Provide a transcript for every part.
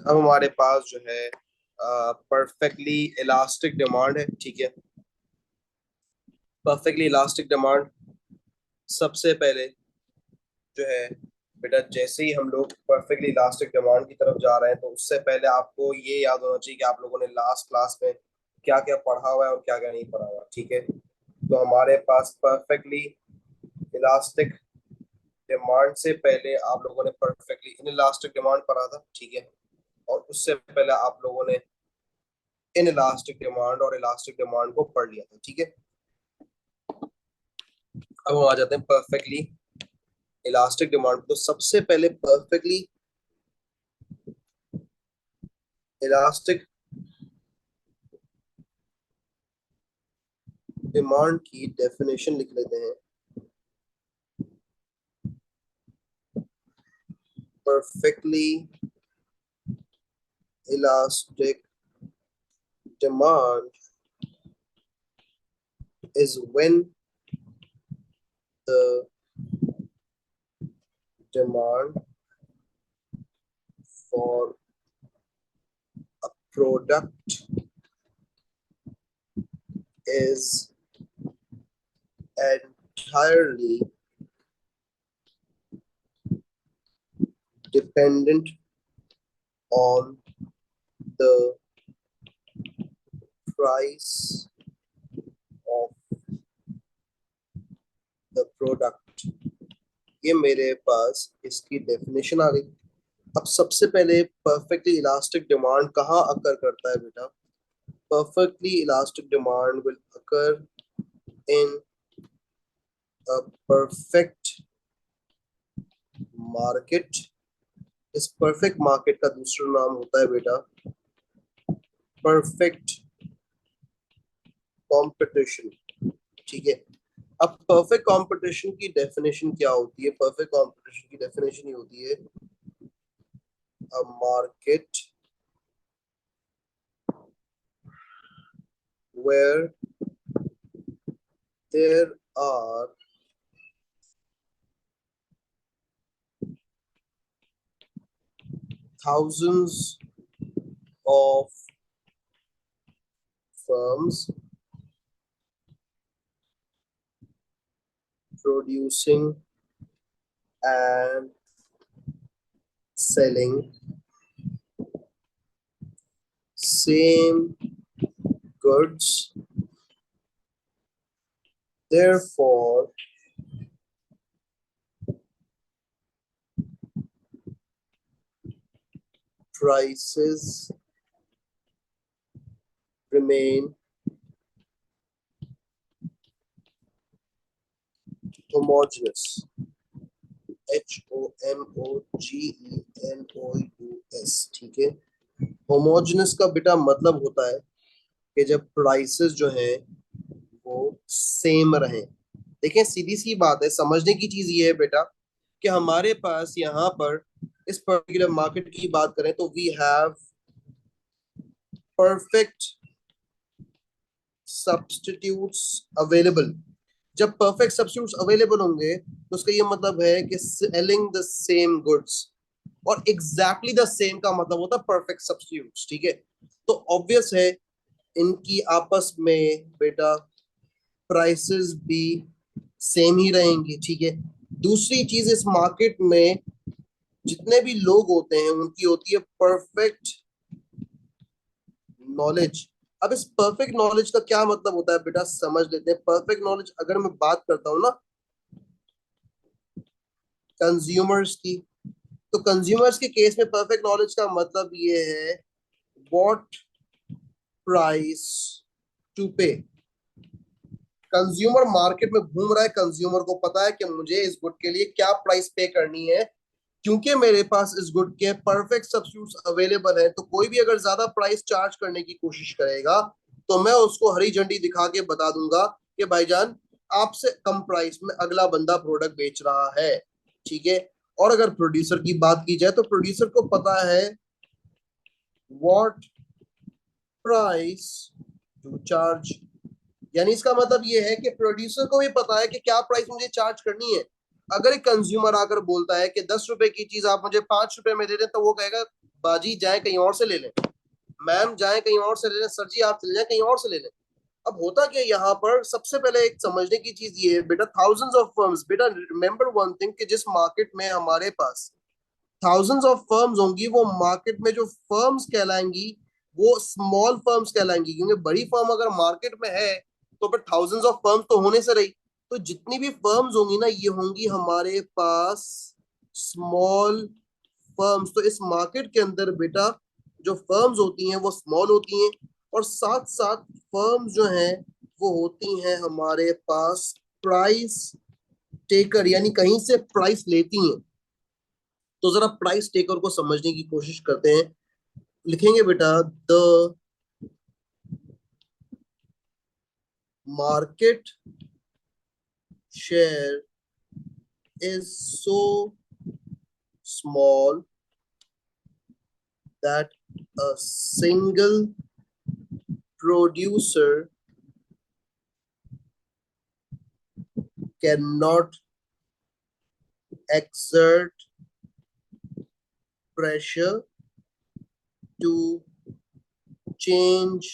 अब हमारे पास जो है परफेक्टली इलास्टिक डिमांड है। ठीक है, परफेक्टली इलास्टिक डिमांड सबसे पहले जो है बेटा, जैसे ही हम लोग परफेक्टली इलास्टिक डिमांड की तरफ जा रहे हैं तो उससे पहले आपको ये याद होना चाहिए कि आप लोगों ने लास्ट क्लास में क्या क्या पढ़ा हुआ है और क्या क्या नहीं पढ़ा हुआ। ठीक है, तो हमारे पास परफेक्टली इलास्टिक डिमांड से पहले आप लोगों ने परफेक्टली इन इलास्टिक डिमांड पढ़ा था। ठीक है, और उससे पहले आप लोगों ने इन इलास्टिक डिमांड और इलास्टिक डिमांड को पढ़ लिया था। ठीक है, अब हम आ जाते हैं परफेक्टली इलास्टिक डिमांड। तो सबसे पहले परफेक्टली इलास्टिक डिमांड की डेफिनेशन लिख लेते हैं। perfectly elastic demand is when the demand for a product is entirely dependent on the price of the product। ये मेरे पास इसकी डेफिनेशन आ गई। अब सबसे पहले परफेक्टली इलास्टिक डिमांड कहाँ अकर करता है बेटा? perfectly elastic demand will occur in a perfect market। इस परफेक्ट मार्केट का दूसरा नाम होता है बेटा परफेक्ट कंपटीशन। ठीक है, अब परफेक्ट कंपटीशन की डेफिनेशन क्या होती है? परफेक्ट कंपटीशन की डेफिनेशन ये होती है a market where there are thousands of firms producing and selling same goods, therefore prices remain homogeneous। HOMOGENOUS। ठीक है, होमोजेनस का बेटा मतलब होता है कि जब प्राइसेस जो हैं वो सेम रहें। देखें, सीधी सी बात है, समझने की चीज ये है बेटा कि हमारे पास यहाँ पर इस पर्टिकुलर मार्केट की बात करें तो we have perfect substitutes available. जब परफेक्ट सब्स्टिट्यूट्स अवेलेबल होंगे तो उसका ये मतलब है कि सेलिंग द सेम गुड्स, और एग्जैक्टली द सेम का मतलब होता है परफेक्ट सब्स्टिट्यूट्स। ठीक है, तो ऑब्वियस है इनकी आपस में बेटा प्राइसेस भी सेम ही रहेंगी। ठीक है, दूसरी चीज, इस मार्केट में जितने भी लोग होते हैं उनकी होती है परफेक्ट नॉलेज। अब इस परफेक्ट नॉलेज का क्या मतलब होता है बेटा, समझ लेते हैं। परफेक्ट नॉलेज अगर मैं बात करता हूं ना कंज्यूमर्स की, तो कंज्यूमर्स के केस में परफेक्ट नॉलेज का मतलब ये है व्हाट प्राइस टू पे। कंज्यूमर मार्केट में घूम रहा है, कंज्यूमर को पता है कि मुझे इस गुड के लिए क्या प्राइस पे करनी है, क्योंकि मेरे पास इस गुड के परफेक्ट सब्स्टिट्यूट्स अवेलेबल है। तो कोई भी अगर ज्यादा प्राइस चार्ज करने की कोशिश करेगा तो मैं उसको हरी झंडी दिखा के बता दूंगा कि भाईजान आपसे कम प्राइस में अगला बंदा प्रोडक्ट बेच रहा है। ठीक है, और अगर प्रोड्यूसर की बात की जाए तो प्रोड्यूसर को पता है व्हाट प्राइस टू चार्ज। यानी इसका मतलब ये है कि प्रोड्यूसर को भी पता है कि क्या प्राइस मुझे चार्ज करनी है। अगर एक कंज्यूमर आकर बोलता है कि 10 रुपए की चीज आप मुझे 5 रुपए में दे दें, तो वो कहेगा बाजी जाए कहीं और से ले लें, मैम जाए कहीं और से ले लें, सर जी आप चले जाए कहीं और से ले लें। अब होता क्या यहाँ पर, सबसे पहले एक समझने की चीज ये है बेटा, थाउजेंड्स ऑफ फर्म्स, बेटा रिमेंबर वन थिंग कि जिस मार्केट में हमारे पास थाउजेंड्स ऑफ फर्म्स होंगी, वो मार्केट में जो फर्म्स कहलाएंगी वो स्मॉल फर्म्स कहलाएंगी, क्योंकि बड़ी फर्म अगर मार्केट में है तो फिर थाउजेंड्स ऑफ फर्म्स तो होने से रही। तो जितनी भी फर्म्स होंगी ना, ये होंगी हमारे पास स्मॉल फर्म्स। तो इस मार्केट के अंदर बेटा जो फर्म्स होती हैं वो स्मॉल होती हैं, और साथ साथ फर्म्स जो हैं वो होती हैं हमारे पास प्राइस टेकर, यानी कहीं से प्राइस लेती हैं। तो जरा प्राइस टेकर को समझने की कोशिश करते हैं। लिखेंगे बेटा, the market share is so small that a single producer cannot exert pressure to change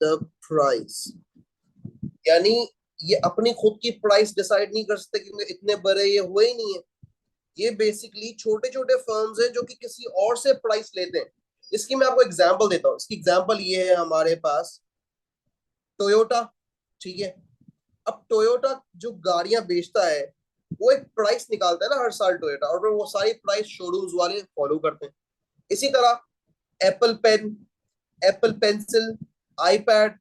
the price। यानी ये अपनी खुद की प्राइस डिसाइड नहीं कर सकते, क्योंकि इतने बड़े ये हुए ही नहीं है। ये बेसिकली छोटे छोटे फर्म्स हैं जो कि किसी और से प्राइस लेते हैं। इसकी मैं आपको एग्जांपल देता हूँ। इसकी एग्जांपल ये है हमारे पास टोयोटा, ठीक है। अब टोयोटा जो गाड़ियां बेचता है वो एक प्राइस निकालता है ना हर साल टोयोटा, और फिर वो सारी प्राइस शोरूम्स वाले फॉलो करते हैं। इसी तरह Apple pen, Apple pencil, iPad,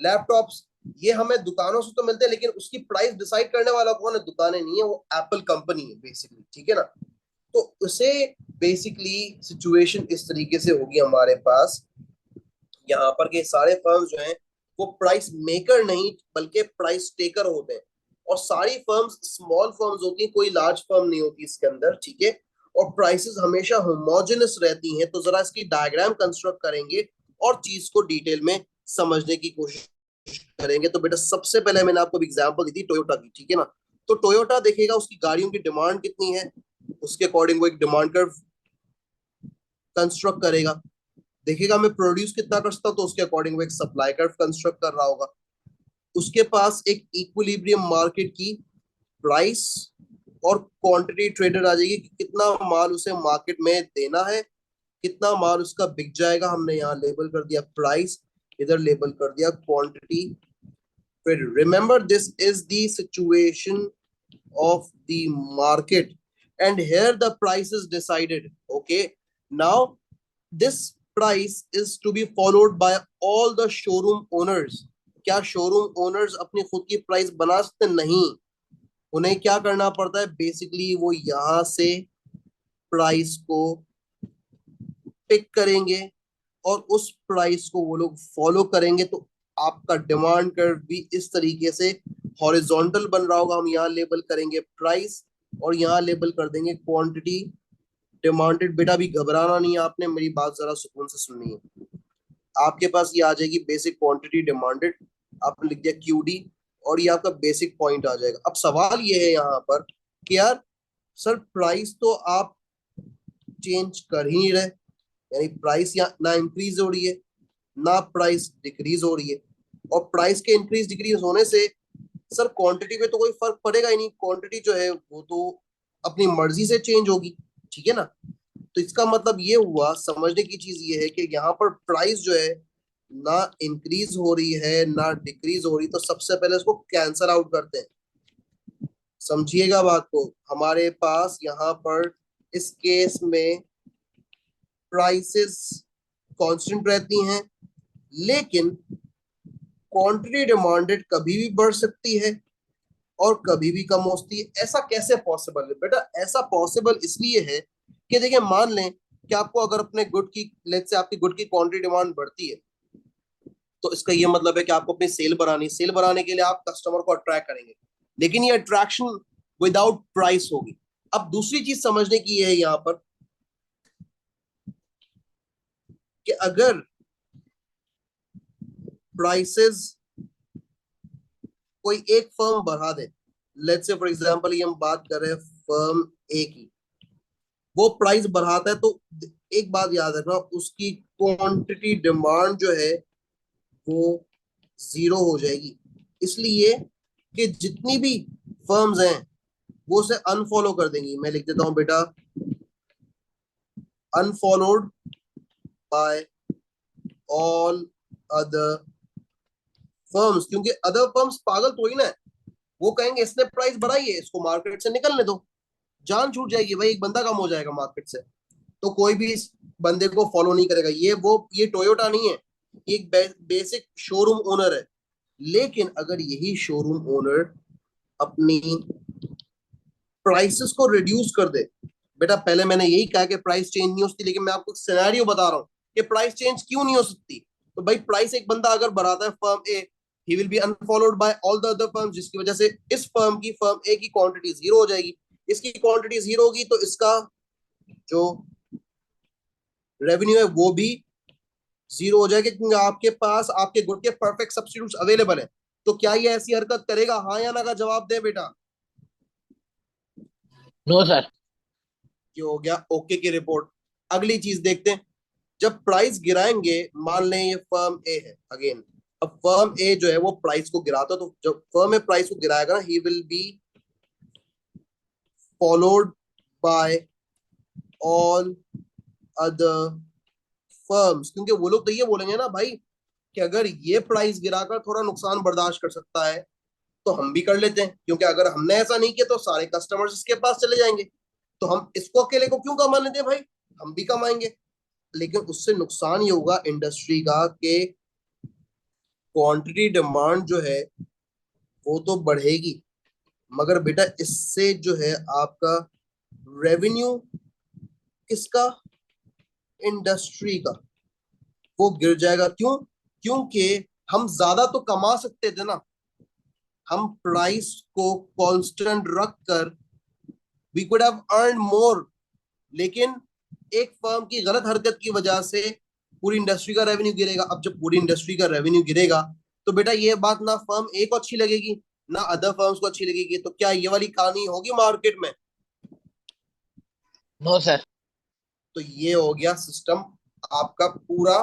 laptops, ये हमें दुकानों से तो मिलते हैं, लेकिन उसकी प्राइस डिसाइड करने वाला कौन है? दुकानें नहीं है, वो एप्पल कंपनी है बेसिकली, ठीक है ना। तो उसे बेसिकली सिचुएशन इस तरीके से होगी हमारे पास यहाँ पर के सारे फर्म्स जो हैं वो प्राइस मेकर नहीं बल्कि प्राइस टेकर होते हैं। और सारी फर्म्स स्मॉल फर्म्स होती हैं, कोई लार्ज फर्म नहीं होती इसके अंदर, ठीक है। और प्राइसेस हमेशा होमोजेनस रहती हैं। तो जरा इसकी डायग्राम कंस्ट्रक्ट करेंगे और चीज को डिटेल में समझने की कोशिश करेंगे। तो बेटा सबसे पहले मैंने आपको एग्जांपल दी थी टोयोटा की, ठीक है ना। तो टोयोटा देखेगा उसकी गाड़ियों की डिमांड कितनी है, उसके अकॉर्डिंग वो एक डिमांड कर्व कंस्ट्रक्ट करेगा। देखेगा मैं प्रोड्यूस कितना कर सकता हूँ, तो उसके अकॉर्डिंग वो एक सप्लाई कर्व कंस्ट्रक्ट कर रहा होगा। उसके पास एक इक्विलिब्रियम मार्केट की प्राइस और क्वांटिटी ट्रेडर आ जाएगी कि कितना माल उसे मार्केट में देना है, कितना माल उसका बिक जाएगा। हमने यहाँ लेबल कर दिया प्राइस, इधर लेबल कर दिया क्वांटिटी। फिर remember this is the situation of the market, and here the price is decided, okay। Now this price is to be followed by all the showroom owners। क्या showroom owners अपनी खुद की price बना सकते? नहीं, उन्हें क्या करना पड़ता है? बेसिकली वो यहां से प्राइस को पिक करेंगे और उस प्राइस को वो लोग फॉलो करेंगे। तो आपका डिमांड कर्व भी इस तरीके से हॉरिजॉन्टल बन रहा होगा। हम यहाँ लेबल करेंगे प्राइस और यहाँ लेबल कर देंगे क्वांटिटी डिमांडेड। बेटा भी घबराना नहीं है, आपने मेरी बात जरा सुकून से सुननी है। आपके पास ये आ जाएगी बेसिक क्वांटिटी डिमांडेड, आपने लिख दिया क्यूडी, और ये आपका बेसिक पॉइंट आ जाएगा। अब सवाल ये है यहाँ पर कि यार सर प्राइस तो आप चेंज कर ही नहीं रहे, यानी प्राइस या ना इंक्रीज हो रही है ना प्राइस डिक्रीज हो रही है। और प्राइस के इंक्रीज डिक्रीज होने से सर क्वांटिटी पे तो कोई फर्क पड़ेगा ही नहीं, क्वांटिटी जो है वो तो अपनी मर्जी से चेंज होगी, ठीक है ना। तो इसका मतलब ये हुआ, समझने की चीज ये है कि यहाँ पर प्राइस जो है ना इंक्रीज हो रही है ना डिक्रीज हो रही। तो सबसे पहले इसको कैंसल आउट करते हैं, समझिएगा बात को। हमारे पास यहाँ पर इस केस में प्राइसेस कांस्टेंट रहती हैं, लेकिन क्वांटिटी डिमांडेड कभी भी बढ़ सकती है और कभी भी कम होती है। ऐसा कैसे पॉसिबल है? बेटा ऐसा पॉसिबल इसलिए है कि देखिए मान लें कि आपको अगर अपने गुड की, लेट्स से आपकी गुड की क्वांटिटी डिमांड बढ़ती है, तो इसका ये मतलब है कि आपको अपनी सेल बढ़ानी, सेल बढ़ाने के लिए आप कस्टमर को अट्रैक्ट करेंगे, लेकिन ये अट्रैक्शन विदाउट प्राइस होगी। अब दूसरी चीज समझने की है यहाँ पर कि अगर प्राइसेस कोई एक फर्म बढ़ा दे, लेट्स से फॉर एग्जांपल ये हम बात कर रहे हैं फर्म ए की, वो प्राइस बढ़ाता है तो एक बात याद रखना, उसकी क्वांटिटी डिमांड जो है वो जीरो हो जाएगी, इसलिए कि जितनी भी फर्म्स हैं वो उसे अनफॉलो कर देंगी। मैं लिख देता हूं बेटा, unfollowed by all other firms, क्योंकि अदर फर्म्स पागल थोड़ी ना है, वो कहेंगे इसने प्राइस बढ़ाई है, इसको मार्केट से निकलने दो, जान छूट जाएगी भाई, एक बंदा कम हो जाएगा मार्केट से, तो कोई भी इस बंदे को फॉलो नहीं करेगा। ये टोयोटा नहीं है, ये एक बेसिक शोरूम ओनर है। लेकिन अगर यही शोरूम ओनर अपनी प्राइसेस को रिड्यूस कर दे, बेटा पहले मैंने यही कहा कि प्राइस चेंज नहीं हो सकती, लेकिन मैं आपको सिनेरियो बता रहा हूं कि प्राइस चेंज क्यों नहीं हो सकती। तो भाई प्राइस एक बंदा अगर बढ़ाता है firm A, he will be unfollowed by all the other firm, जिसकी वजह से इस फर्म ए की क्वांटिटी जीरो हो जाएगी। इसकी क्वांटिटी जीरो होगी तो इसका जो रेवेन्यू है वो भी जीरो हो जाएगा, क्योंकि आपके पास आपके गुड के परफेक्ट सब्स्टिट्यूट्स अवेलेबल है। तो क्या ये ऐसी हरकत करेगा, हाँ या ना का जवाब दे बेटा। No sir. ये हो गया ओके की रिपोर्ट। अगली चीज देखते हैं, जब प्राइस गिराएंगे, मान लें ये फर्म ए है अगेन, अब फर्म ए जो है वो प्राइस को गिराता, तो जब फर्म ए प्राइस को गिराएगा ना, ही will be followed by all other firms, क्योंकि वो लोग तो ये बोलेंगे ना भाई कि अगर ये प्राइस गिराकर थोड़ा नुकसान बर्दाश्त कर सकता है तो हम भी कर लेते हैं, क्योंकि अगर हमने ऐसा नहीं किया तो सारे कस्टमर्स इसके पास चले जाएंगे, तो हम इसको अकेले को क्यों कमाने दें भाई, हम भी कमाएंगे। लेकिन उससे नुकसान ये होगा इंडस्ट्री का कि क्वांटिटी डिमांड जो है वो तो बढ़ेगी, मगर बेटा इससे जो है आपका रेवेन्यू किसका, इंडस्ट्री का, वो गिर जाएगा। क्यों? क्योंकि हम ज्यादा तो कमा सकते थे ना, हम प्राइस को कांस्टेंट रख कर we could have earn more, लेकिन एक फर्म की गलत हरकत की वजह से पूरी इंडस्ट्री का रेवेन्यू गिरेगा। अब जब पूरी इंडस्ट्री का रेवेन्यू गिरेगा तो बेटा ये बात ना फर्म ए को अच्छी लगेगी ना अदर फर्म्स को अच्छी लगेगी, तो क्या ये वाली कहानी होगी मार्केट में। No sir. तो ये हो गया सिस्टम आपका पूरा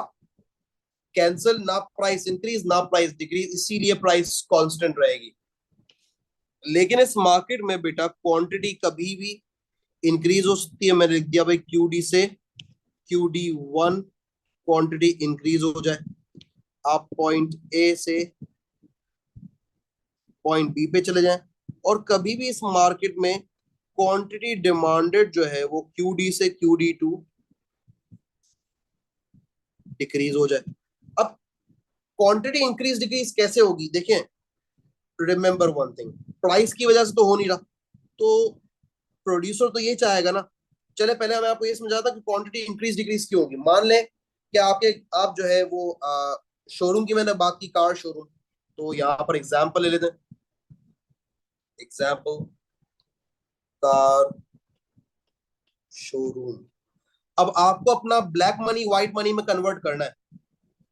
कैंसिल, ना प्राइस इंक्रीज ना प्राइस डिक्रीज, इसीलिए प्राइस कांस्टेंट रहेगी। लेकिन इस मार्केट में बेटा क्वांटिटी कभी भी इंक्रीज हो सकती है। मैंने लिख दिया भाई क्यूडी से QD1 क्वांटिटी इंक्रीज हो जाए, आप पॉइंट ए से पॉइंट बी पे चले जाएं, और कभी भी इस मार्केट में क्वांटिटी डिमांडेड जो है वो QD से QD2 डिक्रीज हो जाए। अब क्वांटिटी इंक्रीज डिक्रीज कैसे होगी देखें, रिमेंबर वन थिंग, प्राइस की वजह से तो हो नहीं रहा, तो प्रोड्यूसर तो ये चाहेगा ना। चले पहले मैं आपको ये समझाता कि क्वांटिटी इंक्रीज डिक्रीज क्यों होगी। मान लें कि आप जो है वो शोरूम की मैंने बात की, कार शोरूम, तो यहाँ पर एग्जांपल ले लेते हैं, एग्जांपल कार शोरूम। अब आपको अपना ब्लैक मनी व्हाइट मनी में कन्वर्ट करना है,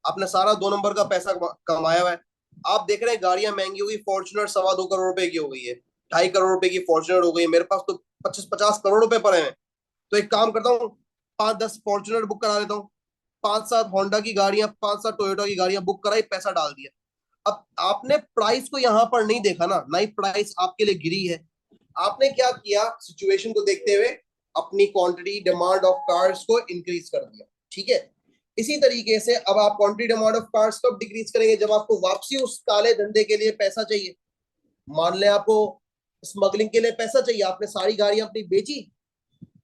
आपने सारा 2 नंबर का पैसा कमाया हुआ है, आप देख रहे हैं गाड़ियां महंगी हुई, फॉर्चुनर 2.25 करोड़ रुपए की हो गई है, 2.5 करोड़ रुपए की फॉर्चुनर हो गई, मेरे पास तो 25-50 करोड़ रुपए पड़े हैं। तो एक काम करता हूँ, 5-10 फॉर्चुनर बुक करा लेता हूँ, 5-7 होंडा की गाड़ियां, 5-7 टोयोटा की गाड़ियां बुक कराई, पैसा डाल दिया। अब आपने प्राइस को यहां पर नहीं देखा ना ही प्राइस आपके लिए गिरी है, आपने क्या किया, सिचुएशन को देखते हुए अपनी क्वांटिटी डिमांड ऑफ कार्स को इंक्रीज कर दिया, ठीक है। इसी तरीके से अब आप क्वांटिटी डिमांड ऑफ कार्स कब डिक्रीज करेंगे, जब आपको वापसी उस काले धंधे के लिए पैसा चाहिए। मान लें आपको स्मगलिंग के लिए पैसा चाहिए, आपने सारी गाड़ियां अपनी बेची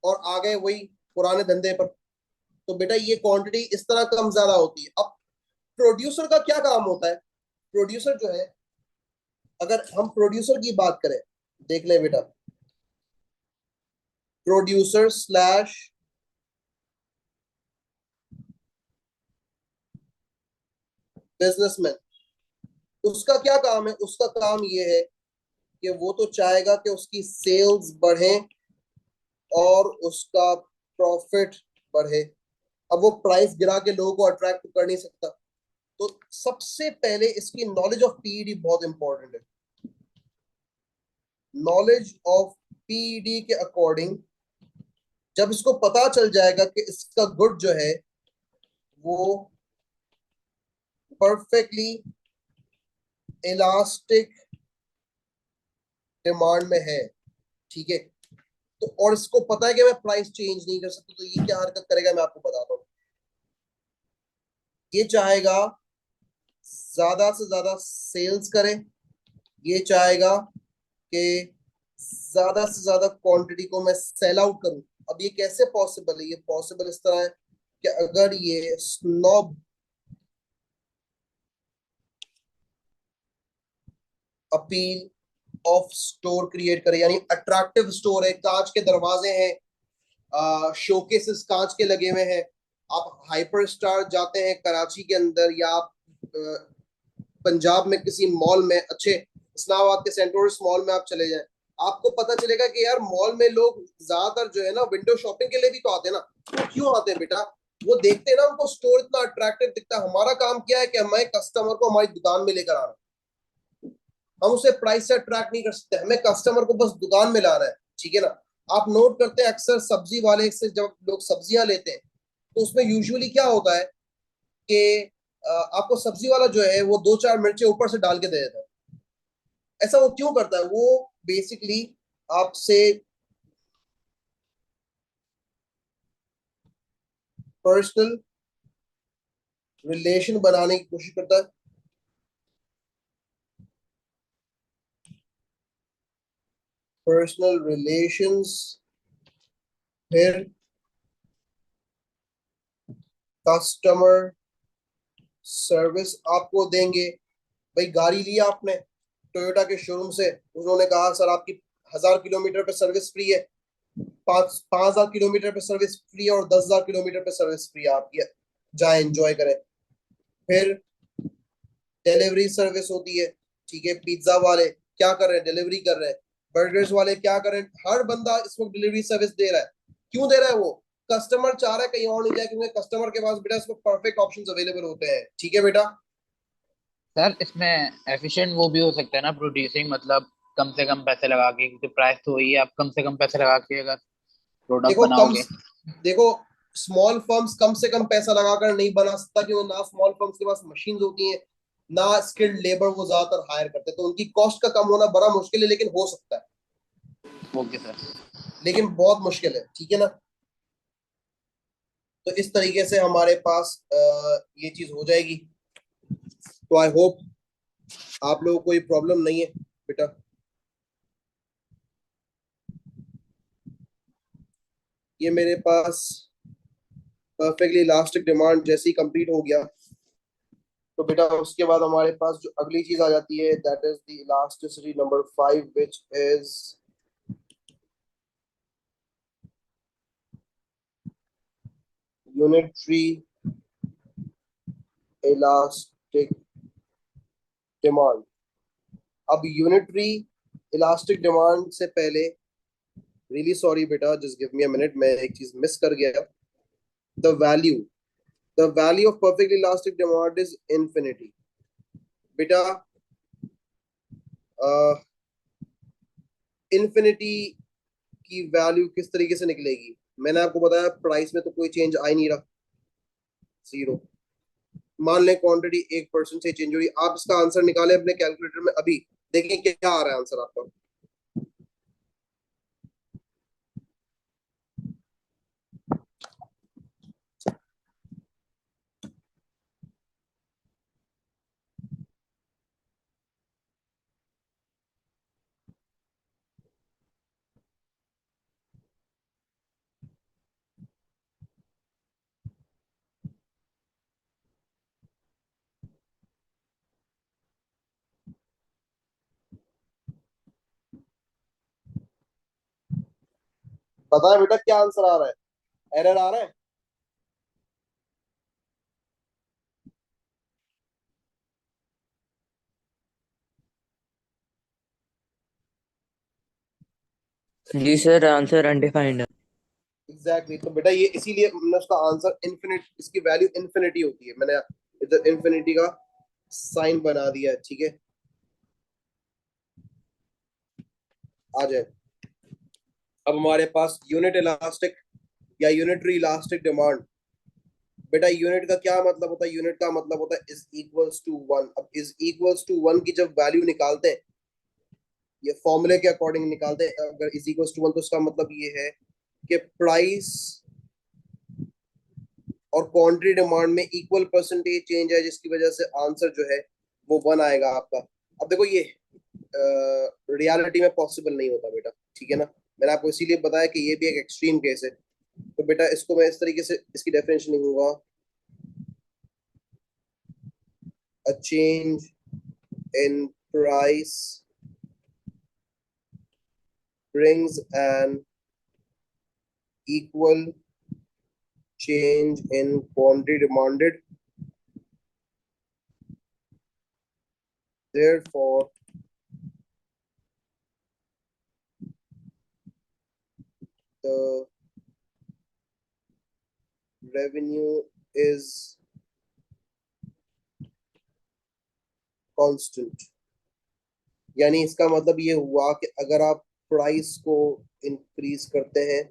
और आ गए वही पुराने धंधे पर, तो बेटा ये क्वांटिटी इस तरह कम ज्यादा होती है। अब प्रोड्यूसर का क्या काम होता है, प्रोड्यूसर जो है, अगर हम प्रोड्यूसर की बात करें, देख ले बेटा, प्रोड्यूसर स्लैश बिजनेसमैन, उसका क्या काम है, उसका काम ये है कि वो तो चाहेगा कि उसकी सेल्स बढ़े और उसका प्रॉफिट बढ़े। अब वो प्राइस गिरा के लोगों को अट्रैक्ट कर नहीं सकता, तो सबसे पहले इसकी नॉलेज ऑफ पीईडी बहुत इंपॉर्टेंट है। नॉलेज ऑफ पीईडी के अकॉर्डिंग जब इसको पता चल जाएगा कि इसका गुड जो है वो परफेक्टली इलास्टिक डिमांड में है, ठीक है, तो और इसको पता है कि मैं प्राइस चेंज नहीं कर सकता, तो ये क्या हरकत करेगा मैं आपको बताता हूँ। ये चाहेगा ज्यादा से ज्यादा सेल्स करे, ये चाहेगा कि ज्यादा से ज्यादा क्वांटिटी को मैं सेल आउट करूं। अब ये कैसे पॉसिबल है? ये पॉसिबल इस तरह है कि अगर ये snob appeal of store create करे, यानी अट्रैक्टिव स्टोर है, कांच के दरवाजे हैं, शोकेसेस कांच के लगे हुए हैं, आप हाइपर स्टार जाते हैं कराची के अंदर, या आप पंजाब में किसी मॉल में, अच्छे इस्लामाबाद के सेंटोरस मॉल में आप चले जाएं, आपको पता चलेगा कि यार मॉल में लोग ज्यादातर जो है ना विंडो शॉपिंग के लिए भी तो आते हैं ना। तो क्यों आते हैं बेटा? वो देखते हैं ना, उनको स्टोर इतना अट्रैक्टिव दिखता है। हमारा काम क्या है कि हमें कस्टमर को हमारी दुकान में लेकर आना, हम उसे प्राइस से अट्रैक्ट नहीं कर सकते, हमें कस्टमर को बस दुकान में लाना है, ठीक है ना। आप नोट करते हैं अक्सर सब्जी वाले से जब लोग सब्जियां लेते हैं, तो उसमें यूजुअली क्या होता है कि आपको सब्जी वाला जो है वो दो चार मिर्चें ऊपर से डाल के दे देता है। ऐसा वो क्यों करता है? वो बेसिकली आपसे पर्सनल रिलेशन बनाने की कोशिश करता है। पर्सनल रिलेशंस, फिर कस्टमर सर्विस आपको देंगे। भाई गाड़ी लिया आपने टोयोटा के शोरूम से, उन्होंने कहा सर आपकी 1000 किलोमीटर पे सर्विस फ्री है, 5000 किलोमीटर पे सर्विस फ्री है, और 10,000 किलोमीटर पे सर्विस फ्री है, आप ये जाए एंजॉय करें। फिर डिलीवरी सर्विस होती है, ठीक है, पिज्जा वाले क्या कर रहे हैं? डिलीवरी कर रहे हैं। बर्गर्स वाले क्या कर रहे हैं? हर बंदा इस वक्त डिलीवरी सर्विस दे रहा है। क्यों दे रहा है? वो कस्टमर चाह रहा है कहीं और नहीं जाए, क्योंकि कस्टमर के पास बेटा इसमें परफेक्ट ऑप्शंस अवेलेबल होते हैं, ठीक है बेटा। सर इसमें एफिशिएंट वो भी हो सकता है ना, प्रोड्यूसिंग, मतलब कम से कम पैसे लगा के, क्योंकि प्राइस तो वही है, आप कम से कम पैसे लगा के अगर प्रोडक्ट देखो कम बनाओगे। देखो स्मॉल फर्म्स कम से कम पैसा लगाकर नहीं बना सकता, क्योंकि ना स्मॉल फर्म्स के पास मशीन होती हैं, ना स्किल्ड लेबर वो ज्यादातर हायर करते हैं, तो उनकी कॉस्ट का कम होना बड़ा मुश्किल है, लेकिन हो सकता है, ओके सर। लेकिन बहुत मुश्किल है, ठीक है ना। तो इस तरीके से हमारे पास ये चीज हो जाएगी। तो आई होप आप लोगों को कोई प्रॉब्लम नहीं है बेटा। ये मेरे पास परफेक्टली इलास्टिक डिमांड जैसे ही कंप्लीट हो गया, तो बेटा उसके बाद हमारे पास जो अगली चीज आ जाती है, that is the elasticity number 5, which is unitary elastic demand. अब यूनिटरी इलास्टिक डिमांड से पहले, रियली सॉरी बेटा, just give me a minute, मैं एक चीज मिस कर गया। The value the value of perfectly elastic demand is infinity. बेटा इंफिनिटी की वैल्यू किस तरीके से निकलेगी? मैंने आपको बताया प्राइस में तो कोई चेंज आ ही नहीं रहा, जीरो। मान लें क्वांटिटी 1% से चेंज हो रही, आप इसका आंसर निकालें अपने कैलकुलेटर में अभी, देखें क्या आ रहा है आंसर आपका। पता है बेटा क्या आंसर आ रहा है? एरर आ रहा है। जी सर, आंसर अनडिफाइंड है। एग्जैक्टली तो बेटा ये इसीलिए मैंने उसका आंसर इन्फिनिट, इसकी वैल्यू इन्फिनिटी होती है, मैंने इधर इन्फिनिटी का साइन बना दिया है, ठीक है। आ जाए अब हमारे पास यूनिट इलास्टिक या यूनिटरी इलास्टिक डिमांड। बेटा यूनिट का क्या मतलब होता है? यूनिट का मतलब होता है इज इक्वल्स टू वन। अब इज इक्वल्स टू वन की जब वैल्यू निकालते हैं, ये फॉर्मूले के अकॉर्डिंग निकालते हैं, अगर इज इक्वल्स टू वन तो उसका मतलब ये है कि प्राइस और क्वांटिटी डिमांड में इक्वल परसेंटेज चेंज है, जिसकी वजह से आंसर जो है वो वन आएगा आपका। अब देखो ये रियलिटी में पॉसिबल नहीं होता बेटा, ठीक है ना। मैंने आपको इसीलिए बताया कि ये भी एक एक्सट्रीम केस है। तो बेटा इसको मैं इस तरीके से इसकी डेफिनेशन लिखूंगा, a change in price brings an equal change in quantity demanded, therefore the revenue is constant। यानी इसका मतलब ये हुआ कि अगर आप प्राइस को इंक्रीज करते हैं,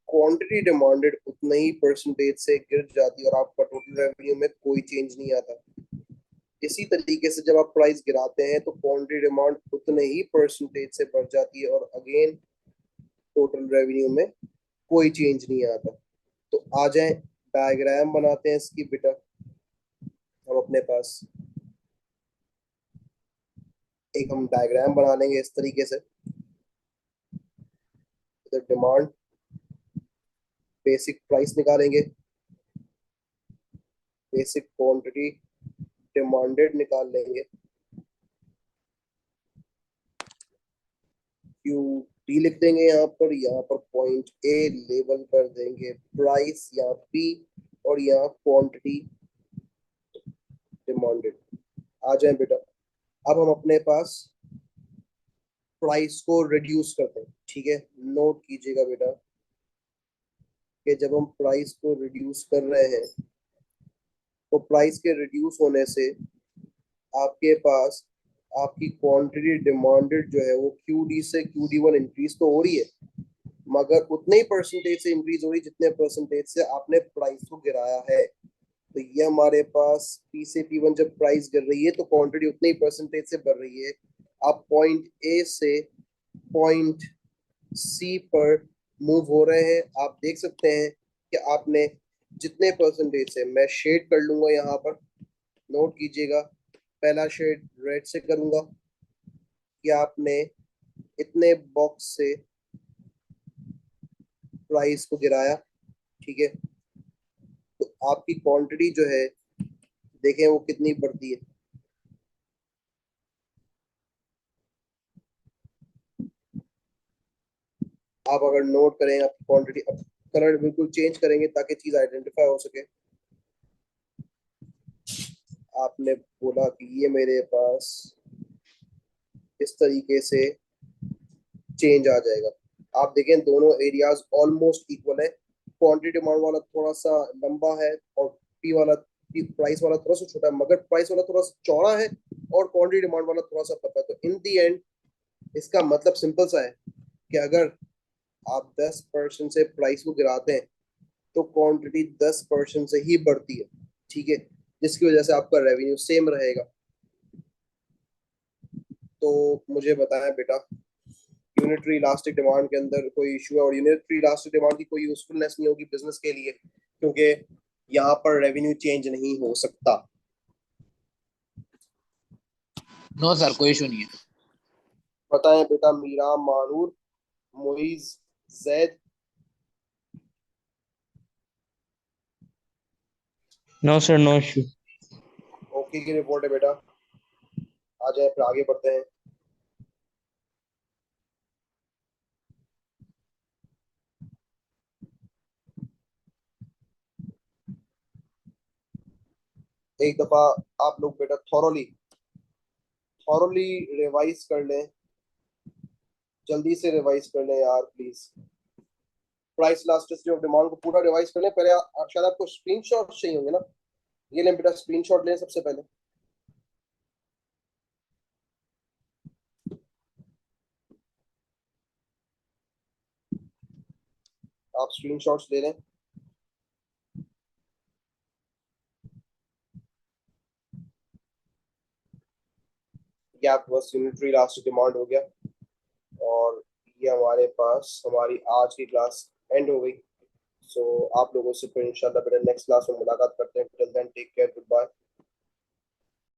क्वांटिटी डिमांडेड उतने ही परसेंटेज से गिर जाती है और आपका टोटल रेवेन्यू में कोई चेंज नहीं आता। इसी तरीके से जब आप प्राइस गिराते हैं तो क्वांटिटी डिमांड उतने ही परसेंटेज से बढ़ जाती है और अगेन टोटल रेवेन्यू में कोई चेंज नहीं आता। तो आ जाए डायग्राम बनाते हैं इसकी बेटा। हम अपने पास एक हम डायग्राम बना लेंगे इस तरीके से। तो डिमांड, बेसिक प्राइस निकालेंगे, बेसिक क्वांटिटी डिमांडेड निकाल लेंगे, क्यू डी लिख देंगे यहाँ पर पॉइंट ए लेबल कर देंगे प्राइस, यहाँ पी, और यहाँ क्वांटिटी डिमांडेड। आ जाए बेटा, अब हम अपने पास प्राइस को रिड्यूस करते हैं, ठीक है। नोट कीजिएगा बेटा कि जब हम प्राइस को रिड्यूस कर रहे हैं तो प्राइस के रिड्यूस होने से आपके पास आपकी क्वांटिटी डिमांडेड जो है वो क्यू डी से क्यू डी वन इंक्रीज तो हो रही है, मगर उतने ही परसेंटेज से इंक्रीज हो रही है जितने परसेंटेज से आपने प्राइस को गिराया है। तो ये हमारे पास पी से पी वन जब प्राइस गिर रही है तो क्वांटिटी उतने ही परसेंटेज से बढ़ रही है। आप पॉइंट ए से पॉइंट सी पर मूव हो रहे हैं। आप देख सकते हैं कि आपने जितने परसेंटेज से, मैं शेड कर लूंगा यहाँ पर, नोट कीजिएगा, पहला शेड रेड से करूंगा कि आपने इतने बॉक्स से प्राइस को गिराया, ठीक है। तो आपकी क्वांटिटी जो है देखें वो कितनी बढ़ती है। आप अगर नोट करें आपकी क्वांटिटी, अब कलर बिल्कुल चेंज करेंगे ताकि चीज आइडेंटिफाई हो सके। आपने बोला कि ये मेरे पास इस तरीके से चेंज आ जाएगा। आप देखें दोनों एरियाज ऑलमोस्ट इक्वल है। क्वांटिटी डिमांड वाला थोड़ा सा लंबा है और पी वाला, पी प्राइस वाला थोड़ा सा छोटा है, मगर प्राइस वाला थोड़ा सा चौड़ा है और क्वांटिटी डिमांड वाला थोड़ा सा पतला। तो इन दी एंड इसका मतलब सिंपल सा है कि अगर आप 10% से प्राइस को गिराते हैं तो क्वांटिटी 10% से ही बढ़ती है, ठीक है, जिसकी वजह से आपका रेवेन्यू सेम रहेगा। तो मुझे बताया बेटा, यूनिटरी इलास्टिक डिमांड के अंदर कोई इशू है? और यूनिटरी इलास्टिक डिमांड की कोई यूजफुलनेस नहीं होगी बिजनेस के लिए, क्योंकि यहाँ पर रेवेन्यू चेंज नहीं हो सकता। नो सर, कोई इशू नहीं है। बताएं बेटा, Meera, Manoor, Moiz, Zaid. No, sir, no issue. Okay की रिपोर्ट है बेटा। आ जाए फिर आगे बढ़ते हैं। एक दफा आप लोग बेटा थॉरोली थॉरोली रिवाइज कर लें, जल्दी से रिवाइज कर लें यार please. Price elasticity of demand को पूरा रिवाइज कर लें। पहले शायद आपको स्क्रीनशॉट चाहिए होंगे ना, ये लें बेटा स्क्रीनशॉट लें सबसे पहले। आप स्क्रीनशॉट्स ले लें। ये आपके पास यूनिटरी इलास्टिक डिमांड हो गया, और ये हमारे पास हमारी आज की क्लास एंड हो गई। सो आप लोगों से फिर इंशाल्लाह नेक्स्ट क्लास में मुलाकात करते हैं। Till then take care, good bye.